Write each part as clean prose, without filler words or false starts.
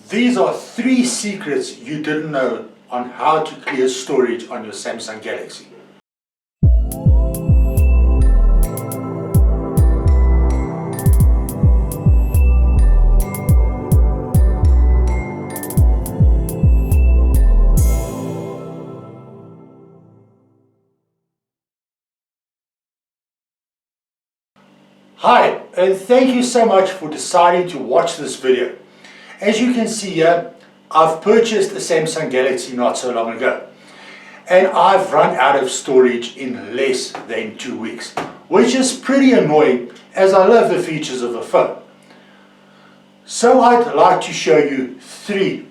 These are 3 secrets you didn't know on how to clear storage on your Samsung Galaxy. Hi, and thank you so much for deciding to watch this video. As you can see here, I've purchased a Samsung Galaxy not so long ago, and I've run out of storage in less than 2 weeks, which is pretty annoying as I love the features of the phone. So I'd like to show you three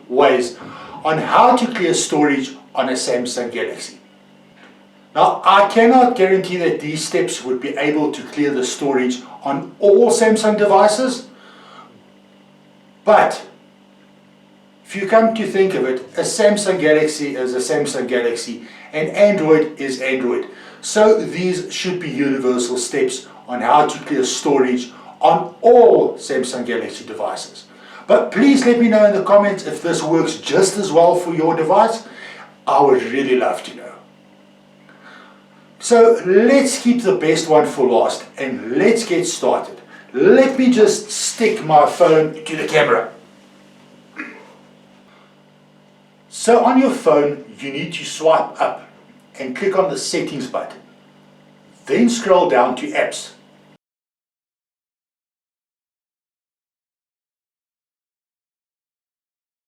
ways on how to clear storage on a Samsung Galaxy. Now, I cannot guarantee that these steps would be able to clear the storage on all Samsung devices, but if you come to think of it, a Samsung Galaxy is a Samsung Galaxy and Android is Android. So these should be universal steps on how to clear storage on all Samsung Galaxy devices. But please let me know in the comments if this works just as well for your device. I would really love to know. So let's keep the best one for last and let's get started. Let me just stick my phone to the camera. So on your phone, you need to swipe up and click on the settings button. Then scroll down to apps.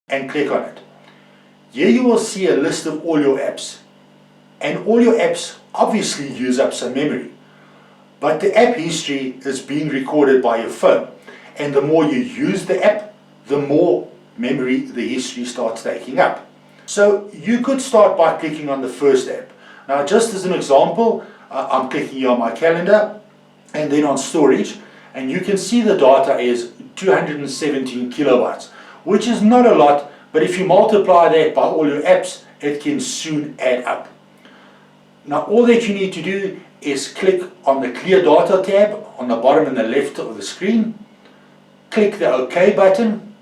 And click on it. Here you will see a list of all your apps. And all your apps obviously use up some memory. But the app history is being recorded by your phone, and the more you use the app, the more memory the history starts taking up. So you could start by clicking on the first app. Now, just as an example, I'm clicking here on my calendar and then on storage, and you can see the data is 217 kilobytes, which is not a lot, but if you multiply that by all your apps, it can soon add up. Now, all that you need to do is click on the Clear Data tab on the bottom and the left of the screen, click the OK button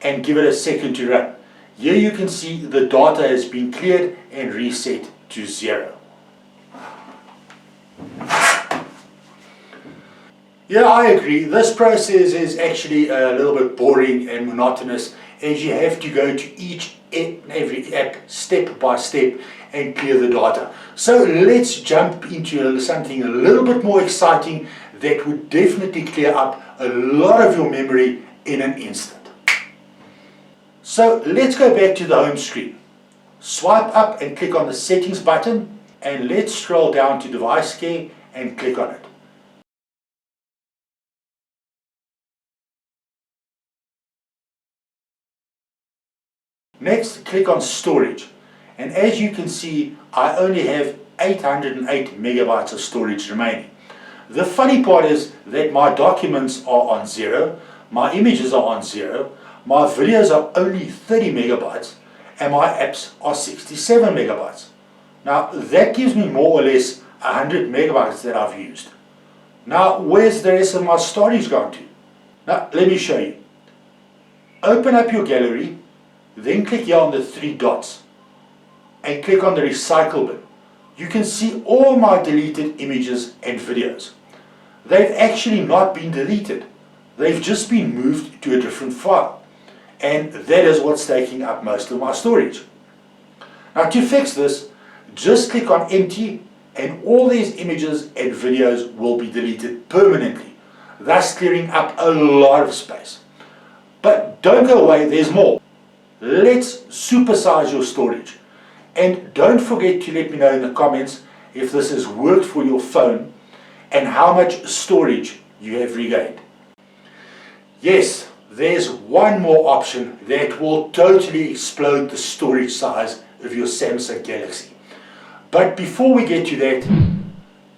and give it a second to run. Here you can see the data has been cleared and reset to 0. Yeah, I agree. This process is actually a little bit boring and monotonous as you have to go to each and every app step by step and clear the data. So let's jump into something a little bit more exciting that would definitely clear up a lot of your memory in an instant. So let's go back to the home screen. Swipe up and click on the settings button, and let's scroll down to device care and click on it. Next, click on storage. And as you can see, I only have 808 megabytes of storage remaining. The funny part is that my documents are on 0, my images are on 0, my videos are only 30 megabytes, and my apps are 67 megabytes. Now, that gives me more or less 100 megabytes that I've used. Now, where's the rest of my storage gone to? Now, let me show you. Open up your gallery, then click here on the 3 dots and click on the recycle bin. You can see all my deleted images and videos. They've actually not been deleted. They've just been moved to a different file. And that is what's taking up most of my storage. Now, to fix this, just click on empty and all these images and videos will be deleted permanently, thus clearing up a lot of space. But don't go away, there's more. Let's supersize your storage. And don't forget to let me know in the comments if this has worked for your phone and how much storage you have regained. Yes, there's one more option that will totally explode the storage size of your Samsung Galaxy. But before we get to that,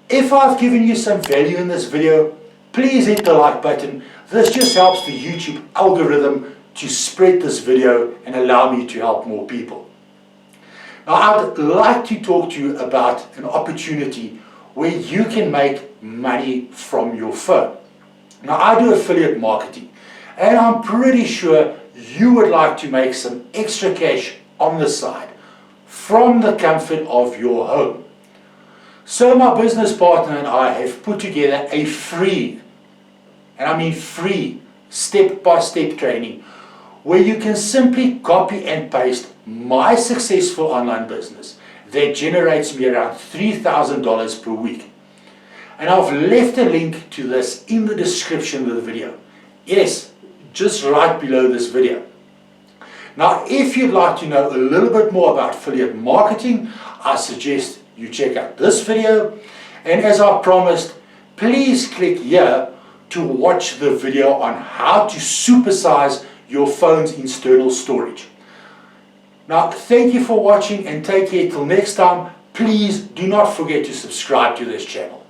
if I've given you some value in this video, please hit the like button. This just helps the YouTube algorithm to spread this video and allow me to help more people. Now, I'd like to talk to you about an opportunity where you can make money from your phone. Now, I do affiliate marketing, and I'm pretty sure you would like to make some extra cash on the side from the comfort of your home. So my business partner and I have put together a free, and I mean free, step-by-step training where you can simply copy and paste my successful online business that generates me around $3,000 per week. And I've left a link to this in the description of the video. Yes, just right below this video. Now, if you'd like to know a little bit more about affiliate marketing, I suggest you check out this video. And as I promised, please click here to watch the video on how to supersize your phone's internal storage. Now, thank you for watching and take care till next time. Please do not forget to subscribe to this channel.